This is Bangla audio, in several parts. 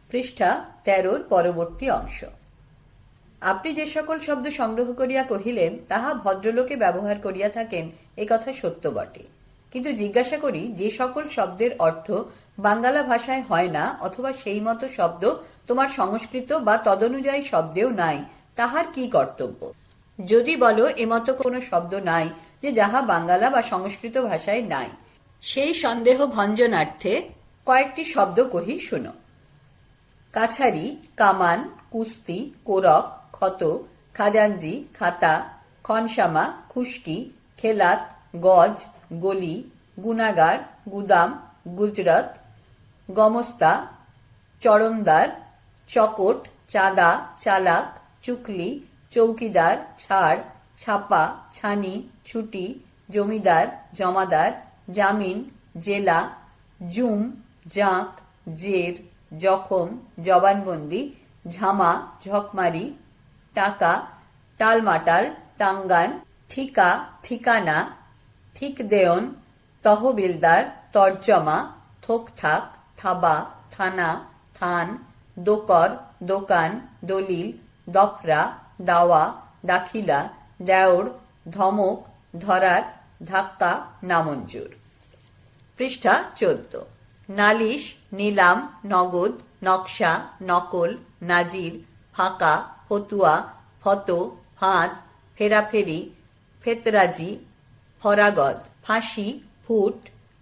পৃষ্ঠা ১৩ পরবর্তী অংশ। আপনি যে সকল শব্দ সংগ্রহ করিয়া কহিলেন তাহা ভদ্রলোকে ব্যবহার করিয়া থাকেন, এ কথা সত্য বটে। কিন্তু জিজ্ঞাসা করি, যে সকল শব্দের অর্থ বাঙ্গালা ভাষায় হয় না, অথবা সেই মতো শব্দ তোমার সংস্কৃত বা তদনুযায়ী শব্দেও নাই, তাহার কি কর্তব্য? যদি বলো এমতো কোনো শব্দ নাই যে যাহা বাঙ্গালা বা সংস্কৃত ভাষায় নাই, সেই সন্দেহ ভঞ্জনার্থে কয়েকটি শব্দ কহি শুনো। কাছারি, কামান, কুস্তি, কোরক, ক্ষত, খাজাঞ্জি, খাতা, খনসামা, খুশকি, খেলাত, গজ, গলি, গুনাগার, গুদাম, গুজরাত, গমস্তা, চরমদার, চকট, চাঁদা, চালাক, চুকলি, চৌকিদার, ছাড়, ছাপা, ছানি, ছুটি, জমিদার, জমাদার, জামিন, জেলা, জুম, জাঁক, জের, জখম, জবানবন্দি, ঝামা, ঝকমারি, টাকা, টালমাটাল, টাঙ্গান, ঠিকা, ঠিকানা, ঠিকদেয়ন, তহবিলদার, তর্জমা, থোকথাক, থাবা, থানা, থান, দোকর, দোকান, দলিল, দফরা, দাওয়া, দাখিলা, দেওর, ধমক, ধরার, ধাক্কা, নামঞ্জুর। পৃষ্ঠা ১৪। নালিশ, নিলাম, নগদ, নকশা, নকল, নাজির, ফাঁকা, ফতুয়া, ফতো, ফাঁদ, ফেরাফেরি, ফেতরাজি, ফরাগদ, ফাঁসি, ফুট,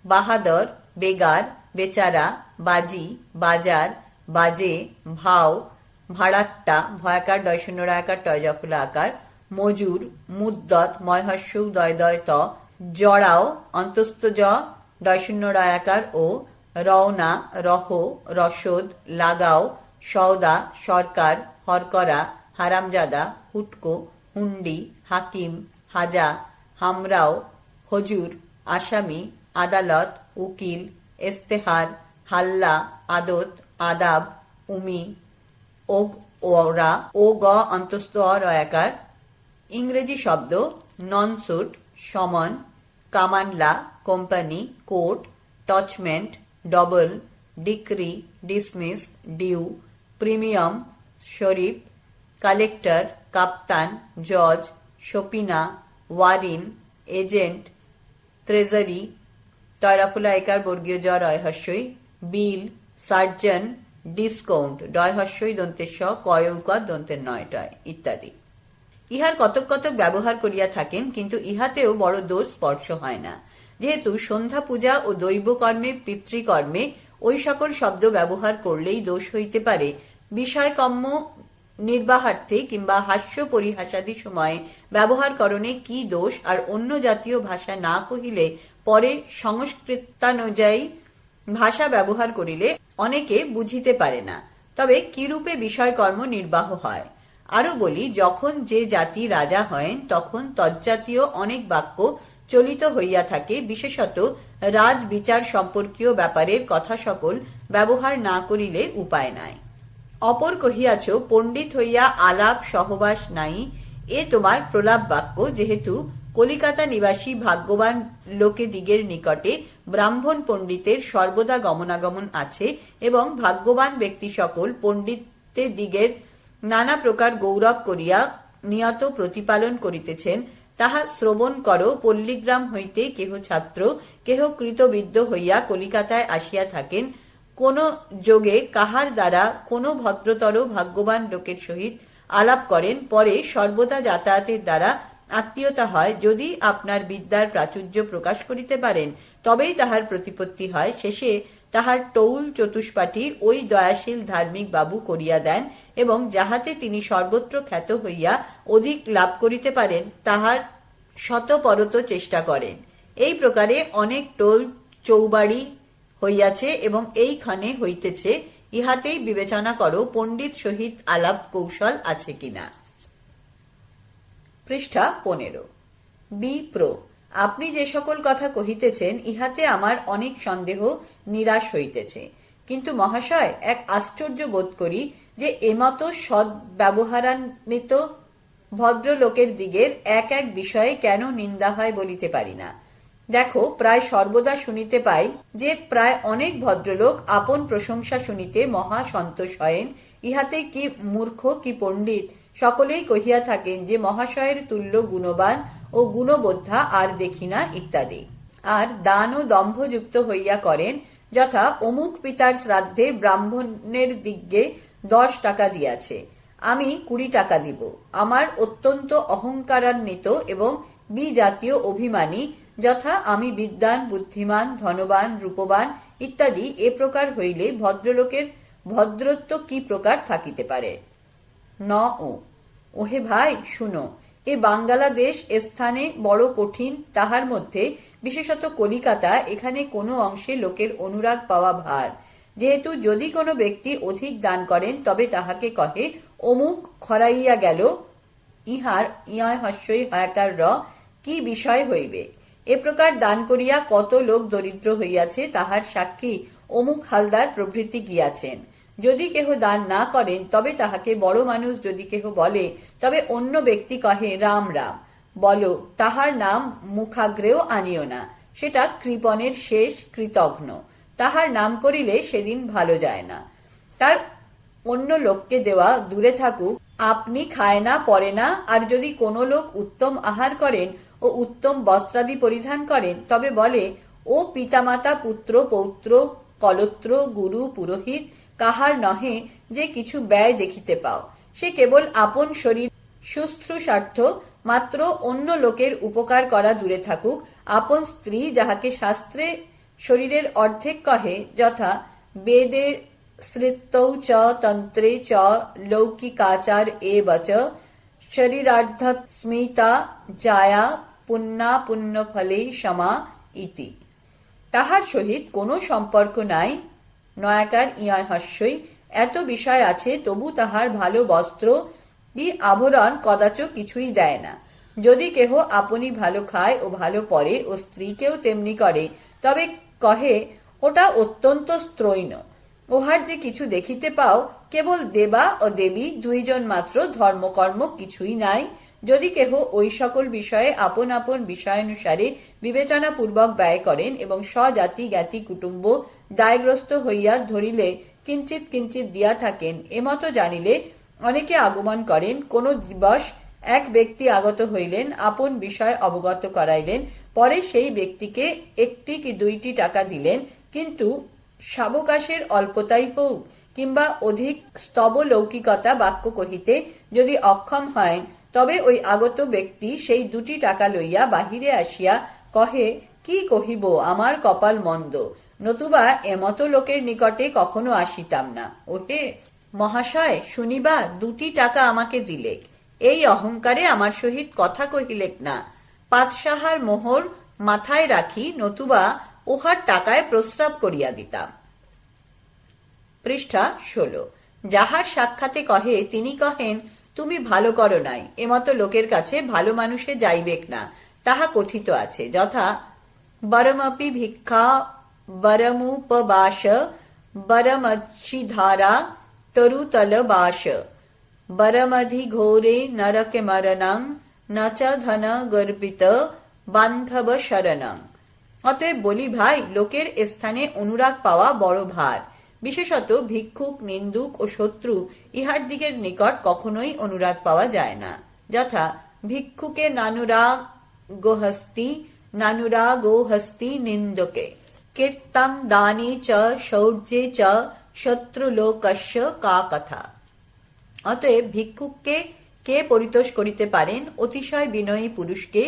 বাহাদর, বেগার, বেচারা, বাজি, বাজার, বাজে, ভাও, ভাড়াট্টা, ভয়াকার, ডয়শূন্যরায়াকার, টয়জফলা আকার, মজুর, মুদ্দত, ময়হস্য দয় দয় ত, জড়াও, অন্তস্থ জ, ডয়শূন্যরায়াকার ও, রওনা, রহ, রসদ, লাগাও, সওদা, সরকার, হরকরা, হারামজাদা, হুটকো, হুন্ডি, হাকিম, হাজা, হামরাও, হজুর, আসামি, আদালত, উকিল, এস্তেহার, হাল্লা, আদত, আদাব, উমি, ওগ, ওরা, ও গ অন্তস্থ অ রয়াকার। ইংরেজি শব্দ ননসুট, সমন, কামানলা, কোম্পানি, কোর্ট, টচমেন্ট, double, decree, dismiss, due, premium, sheriff, collector, কাপ্তান, জজ, সপিনা, ওয়ারিন, এজেন্ট, ট্রেজারি, টয়রাফুলা একার বর্গীয় জ রয়হস্যই, বিল, সার্জন, ডিসকাউন্ট, ডয়হস্যই দন্তেশ কয়ৌকর দন্তের নয়টয় ইত্যাদি। ইহার কতক কতক ব্যবহার করিয়া থাকেন, কিন্তু ইহাতেও বড় দোষ স্পর্শ হয় না, যেহেতু সন্ধ্যা পূজা ও দৈব কর্মে, পিতৃকর্মে ওই সকল শব্দ ব্যবহার করলেই দোষ হইতে পারে। বিষয়কম্য নির্বাহার্থে কিংবা হাস্য পরিহাসাদি সময়ে ব্যবহার করণে কি দোষ, আর অন্য জাতীয় ভাষা না কহিলে পরে সংস্কৃতানুযায়ী ভাষা ব্যবহার করিলে অনেকে বুঝিতে পারে না। তবে কিরূপে বিষয়কর্ম নির্বাহ হয় আরো বলি, যখন যে জাতি রাজা হয় তখন তজ্জাতীয় অনেক বাক্য চলিত হইয়া থাকে, বিশেষত রাজ বিচার সম্পর্কীয় ব্যাপারের কথা সকল ব্যবহার না করিলে উপায় নাই। অপর কহিয়াছ, পণ্ডিত হইয়া আলাপ সহবাস নাই, এ তোমার প্রলাপ বাক্য, যেহেতু কলিকাতা নিবাসী ভাগ্যবান লোকে দিগের নিকটে ব্রাহ্মণ পণ্ডিতের সর্বদা গমনাগমন আছে, এবং ভাগ্যবান ব্যক্তি সকল পণ্ডিতে দিগের নানা প্রকার গৌরব করিয়া নিয়ত প্রতিপালন করিতেছেন, তাহা শ্রবণ কর। পল্লীগ্রাম হইতে কেহ ছাত্র, কেহ কৃতবিদ্য হইয়া কলিকাতায় আসিয়া থাকেন, কোন যোগে কাহার দ্বারা কোন ভদ্রতর ভাগ্যবান লোকের সহিত আলাপ করেন, পরে সর্বদা যাতায়াতের দ্বারা আত্মীয়তা হয়। যদি আপনার বিদ্যার প্রাচুর্য প্রকাশ করিতে পারেন, তবেই তাহার প্রতিপত্তি হয়। শেষে তাহার টৌল চতুষ্পাঠী ওই দয়াশীল ধার্মিক বাবু করিয়া দেন, এবং যাহাতে তিনি সর্বত্র খ্যাত হইয়া অধিক লাভ করিতে পারেন, তাহার শতপরত চেষ্টা করেন। এই প্রকারে অনেক টোল চৌবাড়ি হইয়াছে, এবং এইখানে হইতেছে। ইহাতেই বিবেচনা করো পণ্ডিত সহিত আলাপ কৌশল আছে কিনা। পৃষ্ঠা ১৫। B pro. আপনি যে সকল কথা কহিতেছেন, ইহাতে আমার অনেক সন্দেহ নিরাশ হইতেছে, কিন্তু মহাশয়, এক আশ্চর্য বোধ করি যে এমতো সৎ ব্যবহারান্বিত ভদ্রলোকের দিগের এক এক বিষয়ে কেন নিন্দা হয় বলিতে পারি না। দেখো, প্রায় সর্বদা শুনিতে পাই যে প্রায় অনেক ভদ্রলোক আপন প্রশংসা শুনিতে মহা সন্তোষ হয়েন। ইহাতে কি মূর্খ কি পণ্ডিত সকলেই কহিয়া থাকেন যে মহাশয়ের তুল্য গুণবান ও গুণবোদ্ধা আর দেখি না ইত্যাদি। আর দান ও দম্ভযুক্ত হইয়া করেন, যথা অমুক পিতার শ্রাদ্ধে ব্রাহ্মণের দিগ্গে 10 টাকা দিয়াছে, আমি 20 টাকা দিব। আমার অত্যন্ত অহংকারান্বিত এবং বিজাতীয় অভিমানী, যথা আমি বিদ্বান, বুদ্ধিমান, ধনবান, রূপবান ইত্যাদি এ প্রকার হইলে ভদ্রলোকের ভদ্রত্ব কি প্রকার থাকিতে পারে। ওহে ভাই, শুনো, এ বাঙ্গালাদেশ এ স্থানে বড় কঠিন, তাহার মধ্যে বিশেষত কলিকাতা, এখানে কোনো অংশে লোকের অনুরাগ পাওয়া ভার। যেহেতু যদি কোনো ব্যক্তি অধিক দান করেন তবে তাহাকে কহে অমুক খরাইয়া গেল, ইহার ইয় হস্যই হয়াকার র কি বিষয় হইবে। এ প্রকার দান করিয়া কত লোক দরিদ্র হইয়াছে তাহার সাক্ষী অমুক হালদার প্রভৃতি গিয়াছেন। যদি কেহ দান না করেন তবে তাহাকে বড় মানুষ যদি কেহ বলে তবে অন্য ব্যক্তি কহে রাম রাম বলো, তাহার নাম মুখাগ্রেও আনিও না, সেটা কৃপণের শেষ কৃতঘ্ন। তাহার নাম করিলে সেদিন ভালো যায় না। তার অন্য লোককে দেওয়া দূরে থাকুক, আপনি খায় না পরে না। আর যদি কোনো লোক উত্তম আহার করেন ও উত্তম বস্ত্রাদি পরিধান করেন তবে বলে ও পিতামাতা পুত্র পৌত্র কলত্র গুরু পুরোহিত কাহার নহে যে কিছু ব্যয় দেখিতে পাও। সে কেবল আপন শরীর শুশ্রূষার্থ মাত্র অন্য লোকের উপকার করা দূরে থাকুক। আপন স্ত্রী, যাহাকে শাস্ত্রে শরীরের অর্ধেক কহে, যথা বেদে শ্রিতৌ চ তন্ত্রে চ লৌকিকাচার এবচ শরীরার্ধস্মিতা জায়া পুণ্যা পুণ্য ফলে সমা ইতি, তাহার সহিত কোনো সম্পর্ক নাই। নয়াকার ইয় হস্যই এত বিষয় আছে, তবু তাহার ভালো বস্ত্র কি আভরণ কদাচ কিছুই দেয় না। যদি কেহ আপনি ভালো খায় ও ভালো পরে ও স্ত্রীকেও তেমনি করে তবে কহে ওটা অত্যন্ত স্ত্রৈণ, ওহার যে কিছু দেখিতে পাও কেবল দেবা ও দেবী দুইজন মাত্র, ধর্মকর্ম কিছুই নাই। যদি কেহ ওই সকল বিষয়ে আপন আপন বিষয়ানুসারে বিবেচনাপূর্বক ব্যয় করেন এবং স্বজাতি জ্ঞাতি কুটুম্ব দায়গ্রস্ত হইয়া ধরিলে কিঞ্চিত কিঞ্চিত দিয়া থাকেন, এমতো জানিলে অনেকে আগমন করেন। কোন দিবস এক ব্যক্তি আগত হইলেন, আপন বিষয় অবগত করাইলেন, পরে সেই ব্যক্তিকে 1টি কি 2টি টাকা দিলেন, কিন্তু সাবকাশের অল্পতাই হোক কিংবা অধিক স্তব লৌকিকতা বাক্য কহিতে যদি অক্ষম হয় তবে ওই আগত ব্যক্তি সেই 2টি টাকা লইয়া বাহিরে আসিয়া কহে কি কহিব, আমার কপাল মন্দ, নতুবা এমতো লোকের নিকটে কখনো আসিতাম না। ওহে মহাশয়, শুনিবা 2টি টাকা আমাকে দিলেক, এই অহংকারে আমার সহিত কথা কহিলেক না। পাতসাহার মোহর মাথায় রাখি, নতুবা উহার টাকায় প্রস্রাব করিয়া দিতাম। পৃষ্ঠা 16। যাহার সাক্ষাতে কহে তিনি কহেন তুমি ভালো করো নাই, এমতো লোকের কাছে ভালো মানুষে যাইবেক না, তাহা কথিত আছে, যথা বরমপি ভিক্ষা বরমুপবাস বরমচ্ছিধারা তরুতল বাস বরমধি ঘোরে নরকে মরণং নচ ধন গর্বিত বান্ধব শরণং। অতএব বলি ভাই, লোকের স্থানে অনুরাগ পাওয়া বড় ভার। বিশেষত ভিক্ষুক, নিন্দুক ও শত্রু ইহার দিকের নিকট কখনোই অনুরাগ পাওয়া যায় না। যথা ভিক্ষুকে নানুরাগোহস্তি নিন্দকে কীর্তং দানে চ শৌর্যে চ শত্রুলোকস্য কা কথা। অতএব ভিক্ষুককে কে পরিতোষ করিতে পারেন? অতিশয় বিনয়ী পুরুষকে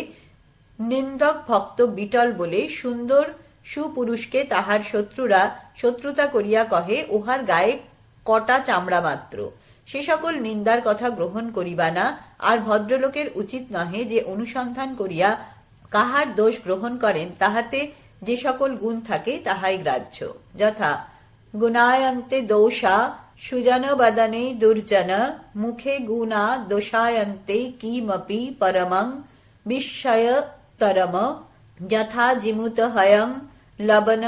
নিন্দক ভক্ত বিটল বলে সুন্দর সুপুরুষকে তাহার শত্রুরা শত্রুতা করিয়া কহে উহার গায়ে কটা চামড়া মাত্র। সে সকল নিন্দার কথা গ্রহণ করিবা না। আর ভদ্রলোকের উচিত নহে যে অনুসন্ধান করিয়া কাহার দোষ গ্রহণ করেন, তাহাতে যে সকল গুণ থাকে তাহাই গ্রাহ্য। যথা গুণায়ন্তে দোষা সুজন বদনে দুর্জন মুখে গুণা দোষায়ন্তে কিমপি পরমং বিস্ময়তরম যথা জিমুত হয়ং লবণ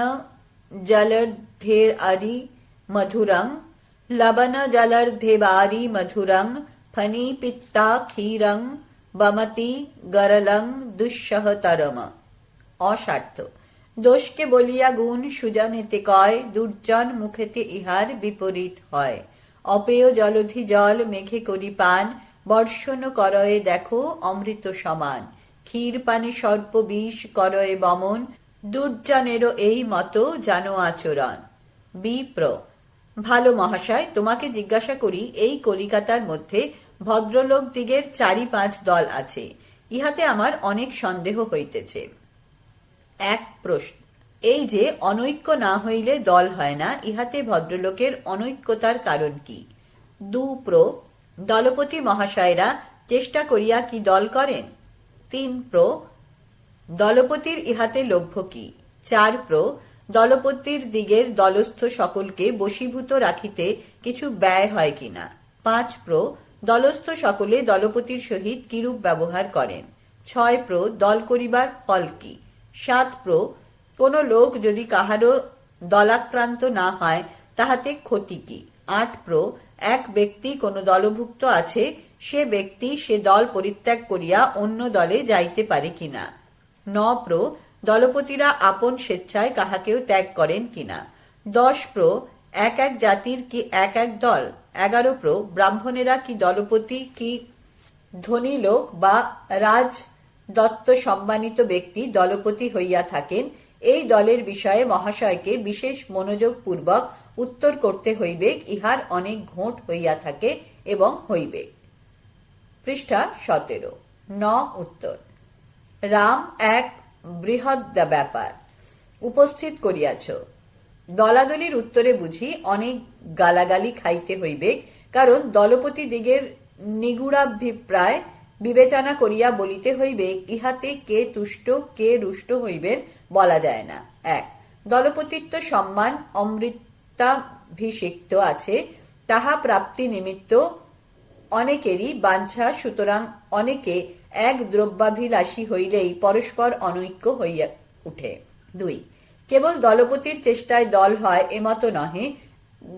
জলর্ধেরি মধুরং লবণ জলর্ধেবারি মধুরং ফণি পিত্তা ক্ষীরং বমতি গরলং দুঃসহতরম। অস্বার্থ। দোষকে বলিয়া গুণ সুজনেতে কয়, দুর্জন মুখেতে ইহার বিপরীত হয়। অপেয় জলধি জল মেঘে করি পান, বর্ষণ করয়ে দেখো অমৃত সমান। ক্ষীর পানে সর্প বিষ করয়ে বমন, দুর্জনেরও এই মতো জানো আচরণ। বিপ্র: ভালো মহাশয়, তোমাকে জিজ্ঞাসা করি, এই কলিকাতার মধ্যে ভদ্রলোক দিগের 4-5 দল আছে, ইহাতে আমার অনেক সন্দেহ হইতেছে। এক প্রশ্ন: এই যে অনৈক্য না হইলে দল হয় না, ইহাতে ভদ্রলোকের অনৈক্যতার কারণ কি? দুপ্র: দলপতি মহাশয়রা চেষ্টা করিয়া কি দল করেন? 3 প্র: দলপতির ইহাতে লভ্য কি? 4 প্র: দলপতির দিগের দলস্থ সকলকে বশীভূত রাখিতে কিছু ব্যয় হয় কিনা? 5 প্র: দলস্থ সকলে দলপতির সহিত কিরূপ ব্যবহার করেন? 6 প্র: দল করিবার ফল কি? 7 প্র: কোন লোক যদি কাহারও দলাক্রান্ত না হয় তাহাতে ক্ষতি কি? 8 প্র: এক ব্যক্তি কোন দলভুক্ত আছে, সে ব্যক্তি সে দল পরিত্যাগ করিয়া অন্য দলে যাইতে পারে কিনা? 9 প্র: দলপতিরা আপন স্বেচ্ছায় কাহাকেও ত্যাগ করেন কিনা? 10 প্র: এক এক জাতির কি এক এক দল? 11 প্র: ব্রাহ্মণেরা কি দলপতি কি ধনী লোক বা রাজ দত্ত সম্মানিত ব্যক্তি দলপতি হইয়া থাকেন, এই দলের বিষয়ে মহাশয়কে বিশেষ মনোযোগ পূর্বক উত্তর করতে হইবে, ইহার অনেক ঘোট হইয়া থাকে এবং হইবে। পৃষ্ঠা 17। উত্তর: রাম এক বৃহৎ ব্যাপার উপস্থিত করিয়াছ। দলাদলির উত্তরে বুঝি অনেক গালাগালি খাইতে হইবে, কারণ দলপতি দিগের নিগুড়াভিপ্রায় বিবেচনা করিয়া বলিতে হইবে, ইহাতে কে তুষ্ট কে রুষ্ট হইবেন বলা যায় না। 1. দলপতিত্ব সম্মান অমৃতাভিষিক্ত আছে, তাহা প্রাপ্তি নিমিত্ত অনেকেরই বাঞ্ছা, সুতরাং অনেকে এক দ্রব্যাভিলাষী হইলেই পরস্পর অনৈক্য হইয়া উঠে। 2. কেবল দলপতির চেষ্টায় দল হয় এমত নহে,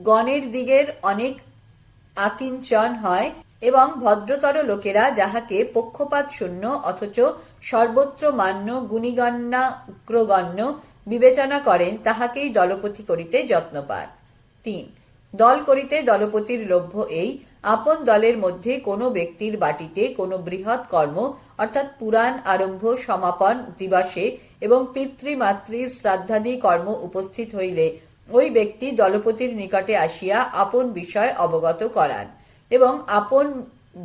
গণের দিগের অনেক আকিঞ্চন হয় এবং ভদ্রতর লোকেরা যাহাকে পক্ষপাত শূন্য অথচ সর্বত্র মান্য গুণীগণ্যাগ্রগণ্য বিবেচনা করেন, তাহাকেই দলপতি করিতে যত্ন পান। 3. দল করিতে দলপতির লভ্য এই, আপন দলের মধ্যে কোনো ব্যক্তির বাটিতে কোনো বৃহৎ কর্ম অর্থাৎ পুরাণ আরম্ভ সমাপন দিবসে এবং পিতৃমাতৃ শ্রাদ্ধাদি কর্ম উপস্থিত হইলে ওই ব্যক্তি দলপতির নিকটে আসিয়া আপন বিষয় অবগত করান এবং আপন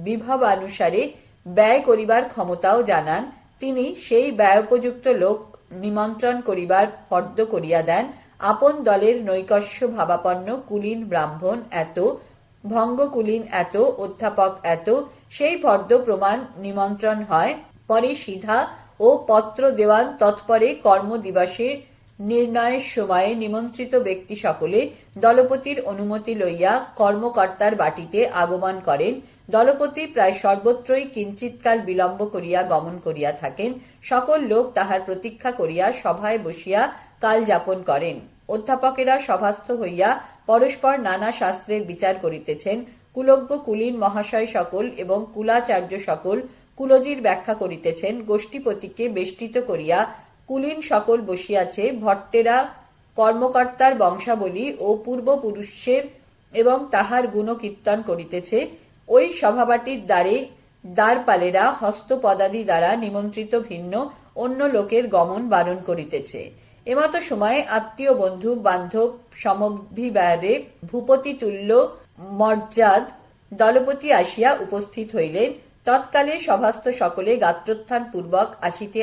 বিভবানুসারে ব্যয় করিবার ক্ষমতাও জানান। তিনি সেই ব্যয়োপযুক্ত লোক নিমন্ত্রণ করিবার ফর্দ করিয়া দেন। আপন দলের নৈকস্য ভাবাপন্ন কুলীন ব্রাহ্মণ এত, ভঙ্গকুলীন এত, অধ্যাপক এত, সেই ফর্দ প্রমাণ নিমন্ত্রণ হয়। পরে সিধা ও পত্র দেওয়ান তৎপরে কর্মদিবসে নির্ণয়ের সময়ে নিমন্ত্রিত ব্যক্তি সকলে দলপতির অনুমতি লইয়া কর্মকর্তার বাটিতে আগমন করেন। দলপতি প্রায় সর্বত্রই কিঞ্চিৎকাল বিলম্ব করিয়া গমন করিয়া থাকেন। সকল লোক তাহার প্রতীক্ষা করিয়া সভায় বসিয়া কাল যাপন করেন। অধ্যাপকেরা সভাস্থ হইয়া পরস্পর নানা শাস্ত্রের বিচার করিতেছেন। কুলজ্ঞ কুলীন মহাশয় সকল এবং কুলাচার্য সকল কুলজির ব্যাখ্যা করিতেছেন। গোষ্ঠীপতিকে বেষ্টিত করিয়া কুলীন সকল বসিয়াছে। ভট্টেরা কর্মকর্তার বংশাবলী ও পূর্বপুরুষের এবং তাহার গুণকীর্তন করিতেছে। ওই সভাবাটির দ্বারে দ্বারপালেরা হস্তপদাদি দ্বারা নিমন্ত্রিত ভিন্ন অন্য লোকের গমন বারণ করিতেছে। এমত সময়ে আত্মীয় বন্ধু বান্ধব সমভিব্যাহারে ভূপতি তুল্য মর্যাদ দলপতি আসিয়া উপস্থিত হইলেন। তৎকালে সভাস্থ সকলে গাত্রোত্থান পূর্বক আসিতে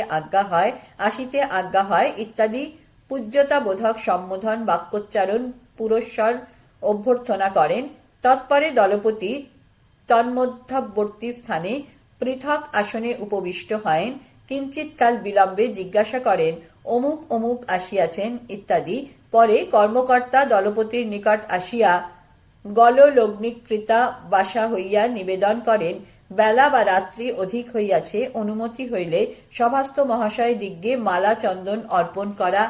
আজ্ঞা হয় ইত্যাদি পূজ্যতাবোধক সম্বোধন বাক্যোচ্চারণ পুরস্বর অভ্যর্থনা করেন। তৎপরে দলপতি তন্মধ্যবর্তী স্থানে পৃথক আসনে উপবিষ্ট হয়েন। কিঞ্চিৎকাল বিলম্বে জিজ্ঞাসা করেন, অমুক অমুক আসিয়াছেন ইত্যাদি। পরে কর্মকর্তা দলপতির নিকট আসিয়া গললগ্নিকৃতা বাসা হইয়া নিবেদন করেন, বেলা বা রাত্রি অধিক হইয়াছে, অনুমতি হইলে সভাস্থ মহাশয় দিগ্গে মালা চন্দন অর্পণ করা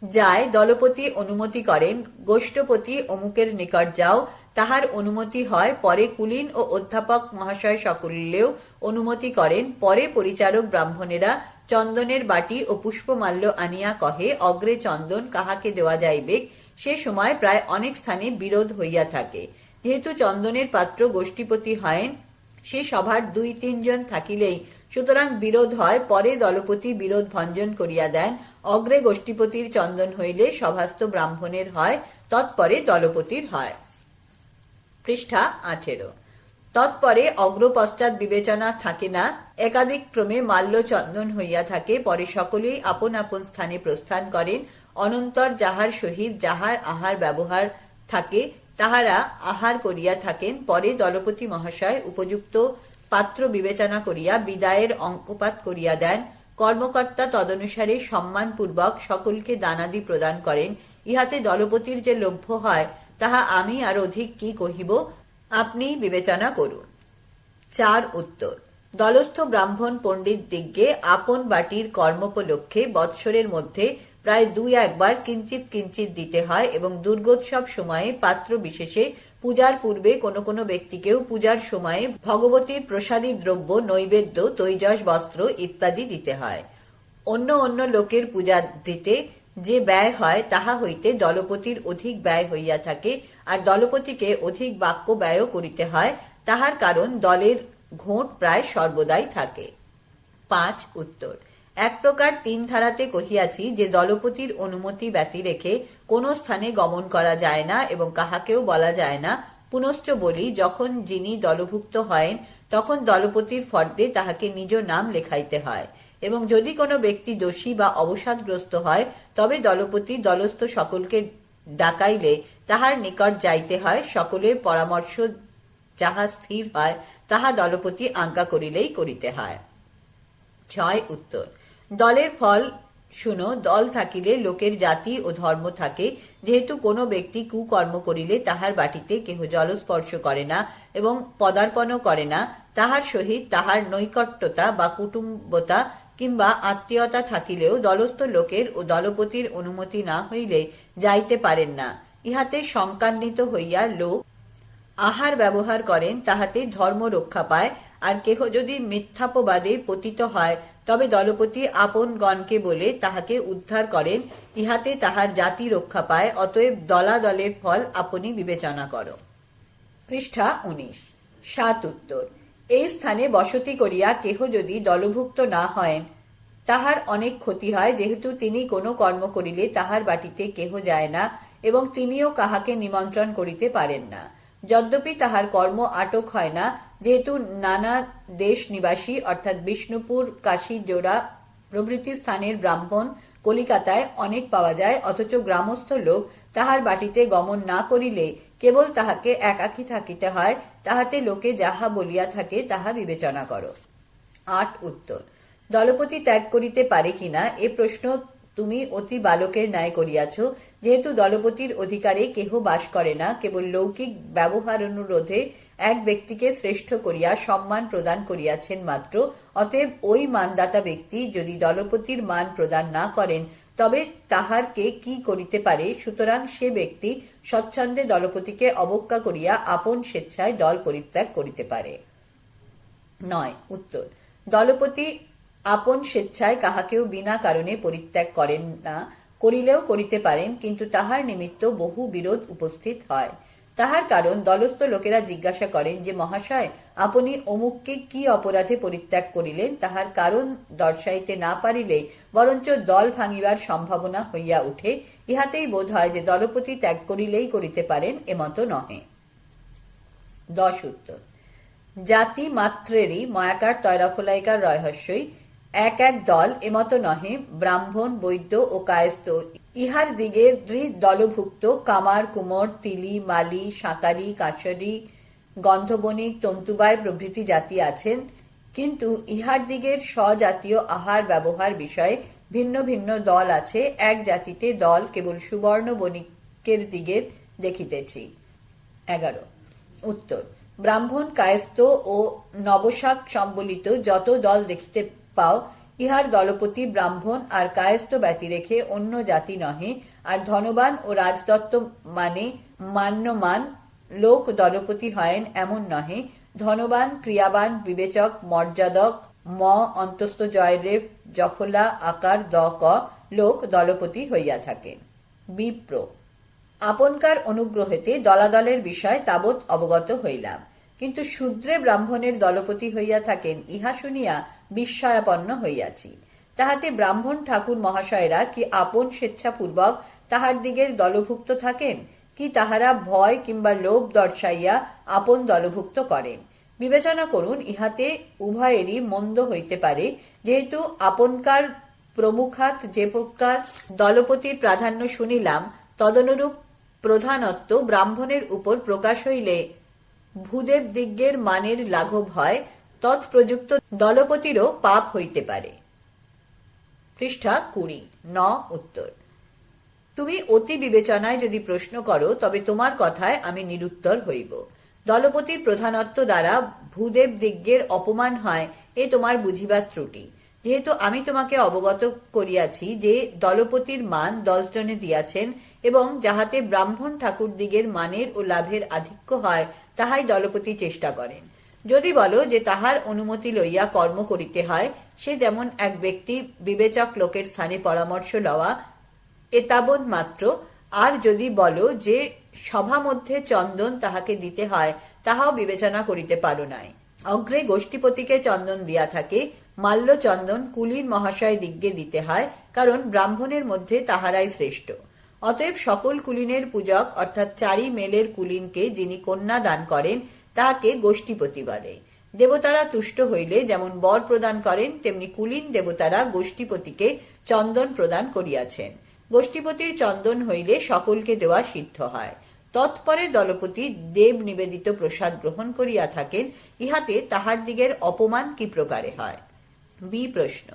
যায়। দলপতি অনুমতি করেন, গোষ্ঠপতি অমুকের নিকট যাও, তাহার অনুমতি হয়। পরে কুলীন ও অধ্যাপক মহাশয় সকলেও অনুমতি করেন। পরে পরিচারক ব্রাহ্মণেরা চন্দনের বাটি ও পুষ্পমাল্য আনিয়া কহে, অগ্রে চন্দন কাহাকে দেওয়া যাইবে। সে সময় প্রায় অনেক স্থানে বিরোধ হইয়া থাকে। যেহেতু চন্দনের পাত্র গোষ্ঠীপতি হয়েন, সে সভার 2-3 জন থাকিলেই সুতরাং বিরোধ হয়। পরে দলপতি বিরোধ ভঞ্জন করিয়া দেন। অগ্রে গোষ্ঠীপতির চন্দন হইলে সভাস্থ ব্রাহ্মণের হয়, তৎপরে দলপতির হয়। পৃষ্ঠা 18। তৎপরে অগ্রপশ্চাৎ বিবেচনা থাকে না, একাধিক ক্রমে মাল্য চন্দন হইয়া থাকে। পরে সকলেই আপন আপন স্থানে প্রস্থান করেন। অনন্তর যাহার সহিত যাহার আহার ব্যবহার থাকে তাহারা আহার করিয়া থাকেন। পরে দলপতি মহাশয় উপযুক্ত পাত্র বিবেচনা করিয়া বিদায়ের অঙ্কপাত করিয়া দেন। কর্মকর্তা তদনুসারে সম্মানপূর্বক সকলকে দানাদি প্রদান করেন। ইহাতে দলপতির যে লভ্য হয় তাহা আমি আর অধিক কি কহিব, আপনি বিবেচনা করুন। 4 উত্তর। দলস্থ ব্রাহ্মণ পণ্ডিত দিগ্গে আপন বাটির কর্মোপলক্ষে বৎসরের মধ্যে প্রায় 2-1 বার কিঞ্চিত কিঞ্চিত দিতে হয় এবং দুর্গোৎসব সময়ে পাত্র বিশেষে পূজার পূর্বে কোনো কোনো ব্যক্তিকেও পূজার সময়ে ভগবতীর প্রসাদী দ্রব্য, নৈবেদ্য, তৈজস, বস্ত্র ইত্যাদি দিতে হয়। অন্য অন্য লোকের পূজা দিতে যে ব্যয় হয় তাহা হইতে দলপতির অধিক ব্যয় হইয়া থাকে, আর দলপতিকে অধিক বাক্য ব্যয়ও করিতে হয়। তাহার কারণ দলের ঘোট প্রায় সর্বদাই থাকে। 5 উত্তর। এক প্রকার 3 ধারাতে কহিয়াছি যে দলপতির অনুমতি ব্যতি রেখে কোন স্থানে গমন করা যায় না এবং কাহাকেও বলা যায় না। পুনশ্চ বলি, যখন যিনি দলভুক্ত হয়েন তখন দলপতির ফর্দে তাহাকে নিজ নাম লেখাইতে হয় এবং যদি কোনো ব্যক্তি দোষী বা অবসাদগ্রস্ত হয় তবে দলপতি দলস্থ সকলকে ডাকাইলে তাহার নিকট যাইতে হয়। সকলের পরামর্শ যাহা স্থির হয় তাহা দলপতি আজ্ঞা করিলেই করিতে হয়। 6 উত্তর। দলের ফল শুনো, দল থাকিলে লোকের জাতি ও ধর্ম থাকে। যেহেতু কোনো ব্যক্তি কুকর্ম করিলে তাহার বাটিতে কেহ জলস্পর্শ করে না এবং পদার্পণও করে না, তাহার সহিত তাহার নৈকট্যতা বা কুটুম্বতা কিংবা আত্মীয়তা থাকিলেও দলস্থ লোকের ও দলপতির অনুমতি না হইলে যাইতে পারেন না। ইহাতে শঙ্কান্বিত হইয়া লোক আহার ব্যবহার করেন, তাহাতে ধর্ম রক্ষা পায়। আর কেহ যদি মিথ্যাপবাদে পতিত হয় তবে দলপতি আপন গণকে বলে তাহাকে উদ্ধার করেন। ইহাতে তাহার জাতি রক্ষা পায়। অতএব দলাদলের ফল আপনি বিবেচনা করো। পৃষ্ঠা 19। 7 উত্তর। এই স্থানে বসতি করিয়া কেহ যদি দলভুক্ত না হয়েন তাহার অনেক ক্ষতি হয়, যেহেতু তিনি কোনো কর্ম করিলে তাহার বাটিতে কেহ যায় না এবং তিনিও কাহাকে নিমন্ত্রণ করিতে পারেন না। যদ্যপি তাহার কর্ম আটক হয় না, যেহেতু নানা দেশ নিবাসী অর্থাৎ বিষ্ণুপুর, কাশী, জোড়া প্রভৃতি স্থানের ব্রাহ্মণ কলিকাতায় অনেক পাওয়া যায়, অথচ গ্রামস্থ লোক তাহার বাটিতে গমন না করিলে কেবল তাহাকে একাকী থাকিতে হয়। তাহাতে লোকে যাহা বলিয়া থাকে তাহা বিবেচনা করো। 8 উত্তর। দলপতি ত্যাগ করিতে পারে কিনা এ প্রশ্ন তুমি অতি বালকের ন্যায় করিয়াছ। যেহেতু দলপতির অধিকারে কেহ বাস করে না, কেবল লৌকিক ব্যবহার অনুরোধে এক ব্যক্তিকে শ্রেষ্ঠ করিয়া সম্মান প্রদান করিয়াছেন মাত্র। অতএব ওই মানদাতা ব্যক্তি যদি দলপতির মান প্রদান না করেন তবে তাহার কে কি করিতে পারে। সুতরাং সে ব্যক্তি স্বচ্ছন্দে দলপতিকে অবজ্ঞা করিয়া আপন স্বেচ্ছায় দল পরিত্যাগ করিতে পারে। 9 উত্তর। দলপতি আপন স্বেচ্ছায় কাহাকেও বিনা কারণে পরিত্যাগ করেন না, করিলেও করিতে পারেন, কিন্তু তাহার নিমিত্ত বহু বিরোধ উপস্থিত হয়। তাহার কারণ দলস্থ লোকেরা জিজ্ঞাসা করেন যে, মহাশয়, আপনি অমুককে কি অপরাধে পরিত্যাগ করিলেন? তাহার কারণ দর্শাইতে না পারিলে বরঞ্চ দল ভাঙিবার সম্ভাবনা হইয়া উঠে। ইহাতেই বোধ হয় যে দলপতি ত্যাগ করিলেই করিতে পারেন, এমত নহে। 10 উত্তর। জাতি মাত্রেরই ময়াকার তৈরফলাইকার রহস্যই এক এক দল, এমত নহে। ব্রাহ্মণ, বৈদ্য ও কায়স্থ ইহার দিগে দলভুক্ত কামার, কুমোর, তিলি, মালি, সাঁকারি, কাশারি, গন্ধবণিক, তন্তুবায় প্রভৃতি জাতি আছেন, কিন্তু ইহার দিগের স্বজাতীয় আহার ব্যবহার বিষয়ে ভিন্ন ভিন্ন দল আছে। এক জাতিতে দল কেবল সুবর্ণ বণিকের দিগের দেখিতেছি। 11 উত্তর। ব্রাহ্মণ, কায়স্থ ও নবশাক সম্বলিত যত দল দেখিতে পাও, ইহার দলপতি ব্রাহ্মণ আর কায়স্থ ব্যতি রেখে অন্য জাতি নহে। আর ধনবান ও রাজদত্ত মানে মান্যমান লোক দলপতি হয়েন এমন নহে। ধনবান, ক্রিয়াবান, বিবেচক, মর্যাদক, ম অন্তস্থ জয়রেব জফলা আকার দ ক লোক দলপতি হইয়া থাকেন। বিপ্র আপনকার অনুগ্রহেতে দলাদলের বিষয় তাবৎ অবগত হইলাম, কিন্তু শূদ্রে ব্রাহ্মণের দলপতি হইয়া থাকেন ইহা শুনিয়া বিস্ময়াপন্ন হইয়াছি। তাহাতে ব্রাহ্মণ ঠাকুর মহাশয়েরা কি আপন স্বেচ্ছাপূর্বক তাহার দিগের দলভুক্ত থাকেন, কি তাহারা ভয় কিংবা লোভ দর্শাইয়া আপন দলভুক্ত করেন? বিবেচনা করুন, ইহাতে উভয়েরই মন্দ হইতে পারে, যেহেতু আপনকার প্রমুখাত যে প্রকার দলপতির প্রাধান্য শুনিলাম, তদনুরূপ প্রধানত্ব ব্রাহ্মণের উপর প্রকাশ হইলে ভূদেব দিগ্গের মানের লাঘব হয়, তৎপ্রযুক্ত দলপতিরও পাপ হইতে পারে। পৃষ্ঠা 20। ন উত্তর। তুমি অতি বিবেচনায় যদি প্রশ্ন করো, তবে তোমার কথায় আমি নিরুত্তর হইব। দলপতির প্রধানত্ব দ্বারা ভূদেব দিগ্গের অপমান হয়, এ তোমার বুঝিবার ত্রুটি। যেহেতু আমি তোমাকে অবগত করিয়াছি যে দলপতির মান 10 জনে দিয়াছেন, এবং যাহাতে ব্রাহ্মণ ঠাকুর দিগের মানের ও লাভের আধিক্য হয়, তাহাই দলপতি চেষ্টা করেন। যদি বলো যে তাহার অনুমতি লইয়া কর্ম করিতে হয়, সে যেমন এক ব্যক্তি বিবেচক লোকের স্থানে পরামর্শ লওয়া, এতাবৎ মাত্র। আর যদি বলো যে সভা মধ্যে চন্দন তাহাকে দিতে হয়, তাহাও বিবেচনা করিতে পারো নাই। অগ্রে গোষ্ঠীপতিকে চন্দন দিয়া থাকে, মাল্য চন্দন কুলীন মহাশয় দিগ্গে দিতে হয়, কারণ ব্রাহ্মণের মধ্যে তাহারাই শ্রেষ্ঠ। অতএব সকল কুলীনের পূজক অর্থাৎ 4 মেলের কুলীনকে যিনি কন্যা দান করেন, তাহাকে গোষ্ঠীপতি বলে। দেবতারা তুষ্ট হইলে যেমন বর প্রদান করেন, তেমনি কুলীন দেবতারা গোষ্ঠীপতিকে চন্দন প্রদান করিয়াছেন। গোষ্ঠীপতির চন্দন হইলে সকলকে দেওয়া সিদ্ধ হয়। তৎপরে দলপতি দেব নিবেদিত প্রসাদ গ্রহণ করিয়া থাকেন, ইহাতে তাহার দিগের অপমান কি প্রকারে হয়? বি প্রশ্ন।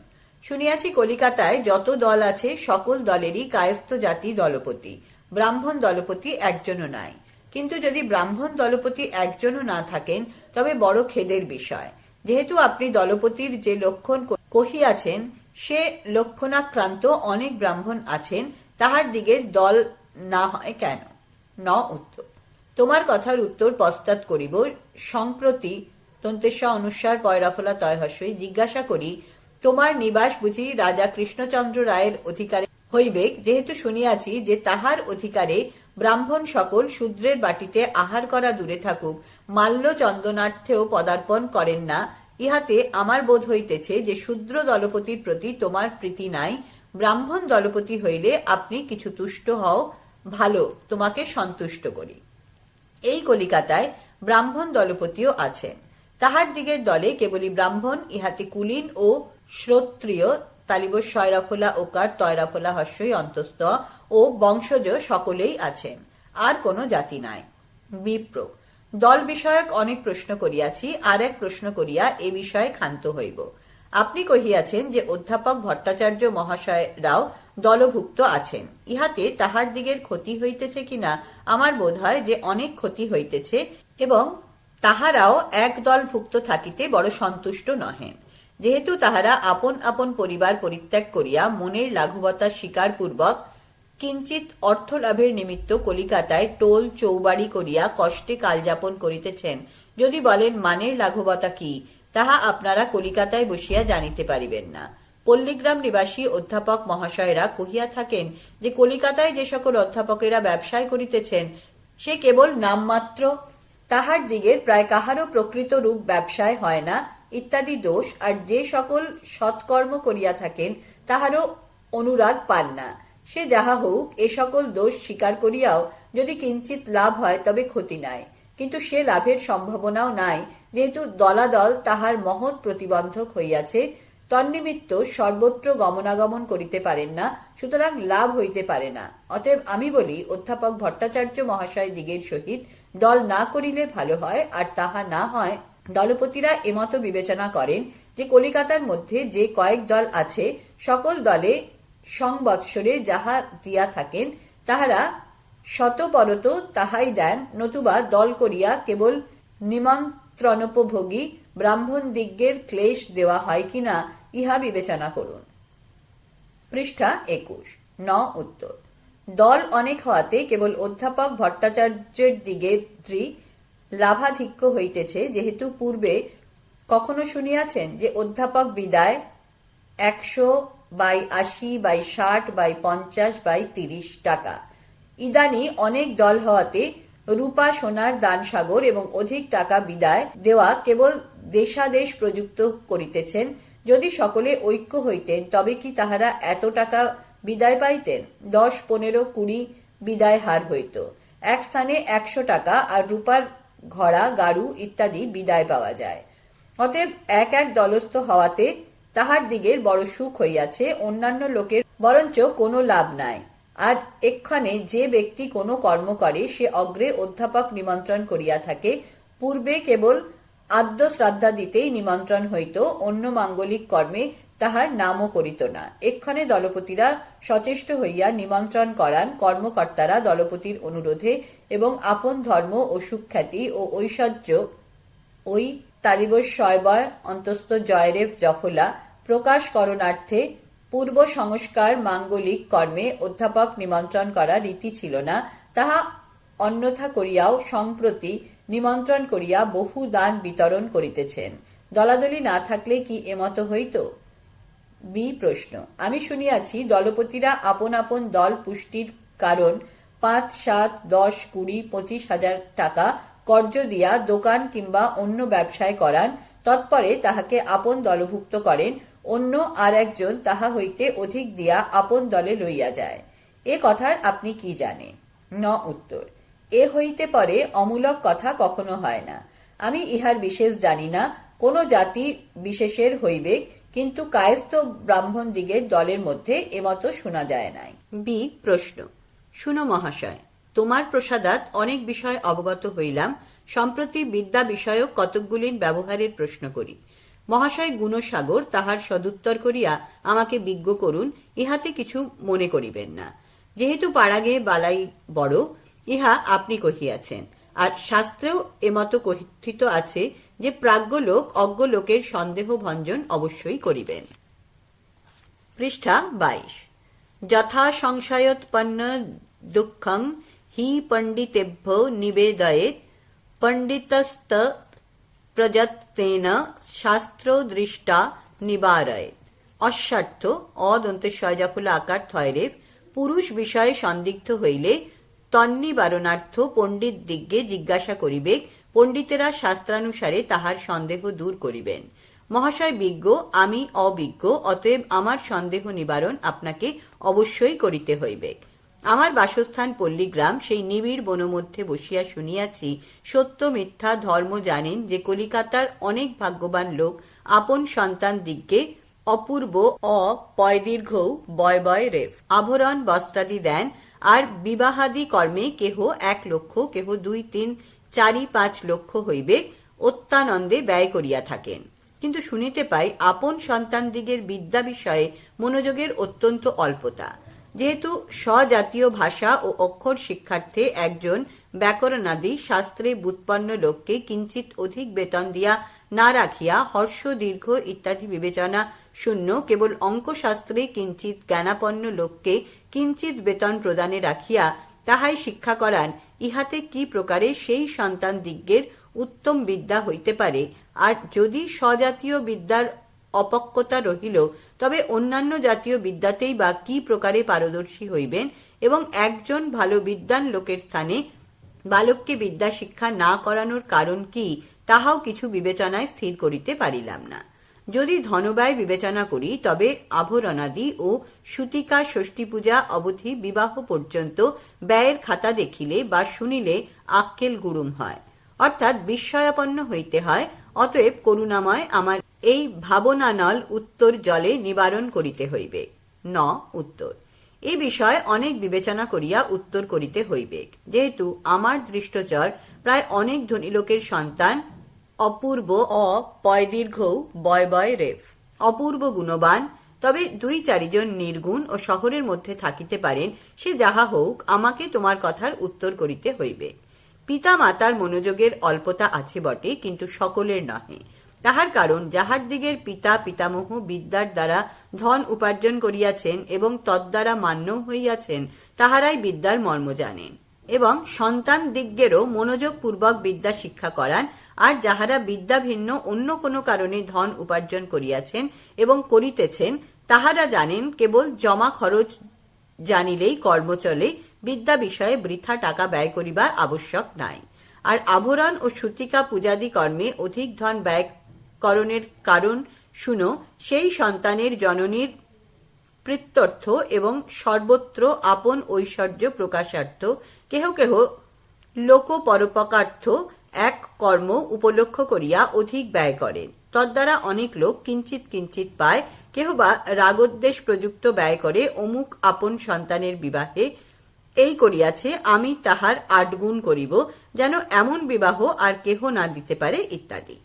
শুনিয়াছি কলিকাতায় যত দল আছে সকল দলেরই কায়স্থ জাতি দলপতি, ব্রাহ্মণ দলপতি একজনও নাই। কিন্তু যদি ব্রাহ্মণ দলপতি একজনও না থাকেন, তবে বড় খেদের বিষয়। যেহেতু আপনি দলপতির যে লক্ষণ কহিয়াছেন, সে লক্ষণাক্রান্ত অনেক ব্রাহ্মণ আছেন, তাহার দিগের দল না হয় কেন? ন উত্তর। তোমার কথার উত্তর পশ্চাৎ করিব। সম্প্রতি তন্তেস্ব অনুসার পয়রাফলা তয়হস্যই জিজ্ঞাসা করি, তোমার নিবাস বুঝি রাজা কৃষ্ণচন্দ্র রায়ের অধিকারে হইবে? যেহেতু শুনিয়াছি যে তাহার অধিকারে ব্রাহ্মণ সকল শূদ্রের বাটিতে আহার করা দূরে থাকুক, মাল্য চন্দনার্থেও পদার্পণ করেন না, ইহাতে আমার বোধ হইতেছে যে শূদ্র দলপতির প্রতি তোমার প্রীতি নাই। ব্রাহ্মণ দলপতি হইলে আপনি কিছু তুষ্ট হও, ভালো, তোমাকে সন্তুষ্ট করি। এই কলিকাতায় ব্রাহ্মণ দলপতিও আছেন। তাহার দিগের দলে কেবলই ব্রাহ্মণ, ইহাতে কুলীন ও শ্রোত্রিয় তালিবস শয়রাফলা ওকার তয়রাফলা হস্যই অন্তস্থ ও বংশজ সকলেই আছেন, আর কোন জাতি নাই। বিপ্র। দল বিষয়ক অনেক প্রশ্ন করিয়াছি, আর এক প্রশ্ন করিয়া এ বিষয়ে ক্ষান্ত হইব। আপনি কহিয়াছেন যে অধ্যাপক ভট্টাচার্য মহাশয়রাও দলভুক্ত আছেন, ইহাতে তাহার দিগের ক্ষতি হইতেছে কিনা আমার বোধ হয় যে অনেক ক্ষতি হইতেছে, এবং তাহারাও এক দলভুক্ত থাকিতে বড় সন্তুষ্ট নহেন। যেহেতু তাহারা আপন আপন পরিবার পরিত্যাগ করিয়া মনের লাঘবতা স্বীকার পূর্বক কিঞ্চিত অর্থ লাভের নিমিত্ত কলিকাতায় টোল চৌবাড়ি করিয়া কষ্টে কালযাপন করিতেছেন, যদি বলেন মানের লাঘবতা কি, তাহা আপনারা কলিকাতায় বসিয়া জানিতে পারিবেন না। পল্লীগ্রাম নিবাসী অধ্যাপক মহাশয়রা কহিয়া থাকেন যে কলিকাতায় যে সকল অধ্যাপকেরা ব্যবসায় করিতেছেন, সে কেবল নামমাত্র, তাহার দিগের প্রায় কাহারও প্রকৃত রূপ ব্যবসায় হয় না, ইত্যাদি দোষ। আর যে সকল সৎকর্ম করিয়া থাকেন, তাহারও অনুরাগ পান না। সে যাহা হোক, এ সকল দোষ স্বীকার করিয়াও যদি কিঞ্চিত লাভ হয়, তবে ক্ষতি নাই। কিন্তু সে লাভের সম্ভাবনাও নাই, যেহেতু দলাদল তাহার মহৎ প্রতিবন্ধক হইয়াছে। তন্নিমিত্ত সর্বত্র গমনাগমন করিতে পারেন না, সুতরাং লাভ হইতে পারে না। অতএব আমি বলি, অধ্যাপক ভট্টাচার্য মহাশয় দিগের সহিত দল না করিলে ভালো হয়। আর তাহা না হয়, দলপতিরা এমত বিবেচনা করেন যে কলিকাতার মধ্যে যে কয়েক দল আছে, সকল দলে সংবৎসরে যাহা দিয়া থাকেন, তাহারা শতপরত তাহাই দেন, নতুবা দল করিয়া কেবল নিমন্ত্রণোপভোগী ব্রাহ্মণ দিগ্গের ক্লেশ দেওয়া হয় কিনা, ইহা বিবেচনা করুন। পৃষ্ঠা 21। ন উত্তর। দল অনেক হওয়াতে কেবল অধ্যাপক ভট্টাচার্যের দিগেরই লাভাধিক্য হইতেছে, যেহেতু পূর্বে কখনো শুনিয়াছেন যে অধ্যাপক বিদায় 100/80/60/50/30 টাকা। ইদানি অনেক দল হওয়াতে রূপা সোনার দানসাগর এবং অধিক টাকা বিদায় দেওয়া কেবল দেশাদেশ প্রযুক্ত করিতেছেন। যদি সকলে ঐক্য হইতেন তবে কি তাহারা এত টাকা বিদায় পাইতেন? 10, 15, 20 বিদায় হার হইত। এক স্থানে 100 টাকা আর রূপার ঘড়া, গাড়ু ইত্যাদি বিদায় পাওয়া যায়। অতএব এক এক দলস্থ হওয়াতে তাহার দিগের বড় সুখ হইয়াছে, অন্যান্য লোকের বরঞ্চ কোনো লাভ নাই। আর এক্ষণে যে ব্যক্তি কোনো কর্ম করে সে অগ্রে অধ্যাপক নিমন্ত্রণ করিয়া থাকে, পূর্বে কেবল আদ্য শ্রাদ্ধা দিতেই নিমন্ত্রণ হইত, অন্য মাঙ্গলিক কর্মে তাহার নামও করিত না। এক্ষণে দলপতিরা সচেষ্ট হইয়া নিমন্ত্রণ করান, কর্মকর্তারা দলপতির অনুরোধে এবং আপন ধর্ম ও সুখ্যাতি ও ঐশ্বর্য ওই তালিবস শয়বয় অন্তস্থ জয়রেব জফলা প্রকাশ করণার্থে পূর্ব সংস্কার মাঙ্গলিক কর্মে অধ্যাপক নিমন্ত্রণ করা রীতি ছিল না। তাহা অন্যথা করিয়াও সম্প্রতি নিমন্ত্রণ করিয়া বহু দান বিতরণ করিতেছেন। দলাদলি না থাকলে কি এমত হইত? বি প্রশ্ন। আমি শুনিয়াছি দলপতিরা আপন আপন দল পুষ্টির কারণ 5, 7, 10, 20, 25 হাজার টাকা কর্য দিয়া দোকান কিংবা অন্য ব্যবসায় করান, তৎপরে তাহাকে আপন দলভুক্ত করেন, অন্য আর একজন তাহা হইতে অধিক দিয়া আপন দলে লইয়া যায়। এ কথার আপনি কি জানেন? ন উত্তর। এ হইতে পরে অমূলক কথা কখনো হয় না। আমি ইহার বিশেষ জানি না, কোন জাতি বিশেষের হইবে, কিন্তু কায়স্থ ব্রাহ্মণ দিগের দলের মধ্যে এমত শোনা যায় নাই। বি প্রশ্ন। শুনো মহাশয়, তোমার প্রসাদাত অনেক বিষয় অবগত হইলাম। সম্প্রতি বিদ্যা বিষয়ক কতকগুলির ব্যবহারের প্রশ্ন করি। মহাশয় গুণসাগর তাহার সদুত্তর করিয়া আমাকে বিজ্ঞ করুন, ইহাতে কিছু মনে করিবেন না। যেহেতু পাড়াগে বালাই বড়, ইহা আপনি কহিয়াছেন, আর শাস্ত্রেও এমত কথিত আছে যে প্রাজ্ঞ লোক অজ্ঞ লোকের সন্দেহ ভঞ্জন অবশ্যই করিবেন। পৃষ্ঠা 22। যথা সংশয়োৎপন্ন দুঃখং হি পণ্ডিতেভ্য নিবেদয়েৎ পণ্ডিতস্ত প্রযত্নেন শাস্ত্র দৃষ্টা নিবারয়েৎ। অস্বার্থ অদন্তেশ্বয়জাফুল আকার থয়রেফ। পুরুষ বিষয়ে সন্দিগ্ধ হইলে তন্নিবারণার্থ পণ্ডিত দিগ্গে জিজ্ঞাসা করিবে, পণ্ডিতেরা শাস্ত্রানুসারে তাহার সন্দেহ দূর করিবেন। মহাশয় বিজ্ঞ, আমি অবিজ্ঞ, অতএব আমার সন্দেহ নিবারণ আপনাকে অবশ্যই করিতে হইবে। আমার বাসস্থান পল্লীগ্রাম, সেই নিবিড় বনমধ্যে বসিয়া শুনিয়াছি সত্য মিথ্যা ধর্ম জানেন যে কলিকাতার অনেক ভাগ্যবান লোক আপন সন্তান দিগকে অপূর্ব পয়দীর্ঘ বয় রেফ আভরণ বস্ত্রাদি দেন, আর বিবাহাদি কর্মে কেহ 1 লক্ষ, কেহ 2, 3, 4, 5 লক্ষ হইবে অত্যানন্দে ব্যয় করিয়া থাকেন। কিন্তু শুনিতে পাই আপন সন্তানদিগের বিদ্যা বিষয়ে মনোযোগের অত্যন্ত অল্পতা। যেহেতু স্বজাতীয় ভাষা ও অক্ষর শিক্ষার্থে একজন ব্যাকরণাদি শাস্ত্রে ব্যুৎপন্ন লোককে কিঞ্চিত অধিক বেতন দিয়া না রাখিয়া হর্ষ দীর্ঘ ইত্যাদি বিবেচনা শূন্য কেবল অঙ্কশাস্ত্রে কিঞ্চিত জ্ঞানাপন্ন লোককে কিঞ্চিত বেতন প্রদানে রাখিয়া তাহাই শিক্ষা করান, ইহাতে কি প্রকারে সেই সন্তান দিগ্গের উত্তম বিদ্যা হইতে পারে? আর যদি স্বজাতীয় বিদ্যার অপক্কতা রহিল, তবে অন্যান্য জাতীয় বিদ্যাতেই বা কি প্রকারে পারদর্শী হইবেন? এবং একজন ভালো বিদ্বান লোকের স্থানে বালককে বিদ্যা শিক্ষা না করানোর কারণ কি, তাহাও কিছু বিবেচনায় স্থির করিতে পারিলাম না। যদি ধনব্যয় বিবেচনা করি, তবে আভরণাদি ও সূতিকা ষষ্ঠী পূজা অবধি বিবাহ পর্যন্ত ব্যয়ের খাতা দেখিলে বা শুনিলে আক্কেল গুড়ুম হয়, অর্থাৎ বিস্ময়াপন্ন হইতে হয়। অতএব করুণাময় আমার এই ভাবনানল উত্তর জলে নিবারণ করিতে হইবে। ন উত্তর। এই বিষয়ে অনেক বিবেচনা করিয়া উত্তর করিতে হইবে, যেহেতু আমার দৃষ্টচর প্রায় অনেক ধনী লোকের সন্তান অপূর্ব পয়দীর্ঘ বয় রেফ অপূর্ব গুণবান, তবে 2-4 জন নির্গুণ ও শহরের মধ্যে থাকিতে পারেন। সে যাহা হোক, আমাকে তোমার কথার উত্তর করিতে হইবে। পিতা মাতার মনোযোগের অল্পতা আছে বটে, কিন্তু সকলের নহে। তাহার কারণ যাহার দিগের পিতা পিতামহ বিদ্যার দ্বারা ধন উপার্জন করিয়াছেন এবং তদ্দ্বারা মান্য হইয়াছেন, তাহারাই বিদ্যার মর্ম জানেন। এবং সন্তান দিগ্গেরও মনোযোগ পূর্বক বিদ্যা শিক্ষা করান। আর যাহারা বিদ্যা ভিন্ন অন্য কোনো কারণে ধন উপার্জন করিয়াছেন এবং করিতেছেন, তাহারা জানেন কেবল জমা খরচ জানিলেই কর্ম চলে, বিদ্যা বিষয়ে বৃথা টাকা ব্যয় করিবার আবশ্যক নাই। আর আভরণ ও সূতিকা পূজাদি কর্মে অধিক ধন ব্যয় করণের কারণ শুনো, সেই সন্তানের জননীর প্রীত্যর্থ এবং সর্বত্র আপন ঐশ্বর্য প্রকাশার্থ কেহ কেহ লোক পরোপকার্থ এক কর্ম উপলক্ষ করিয়া অধিক ব্যয় করেন। তদ্বারা অনেক লোক কিঞ্চিত কিঞ্চিত পায়। কেহ বা রাগোদ্দেশ প্রযুক্ত ব্যয় করে অমুক আপন সন্তানের বিবাহে এই করিয়াছে, আমি তাহার 8 গুণ করিব, যেন এমন বিবাহ আর কেহ না দিতে পারে, ইত্যাদি।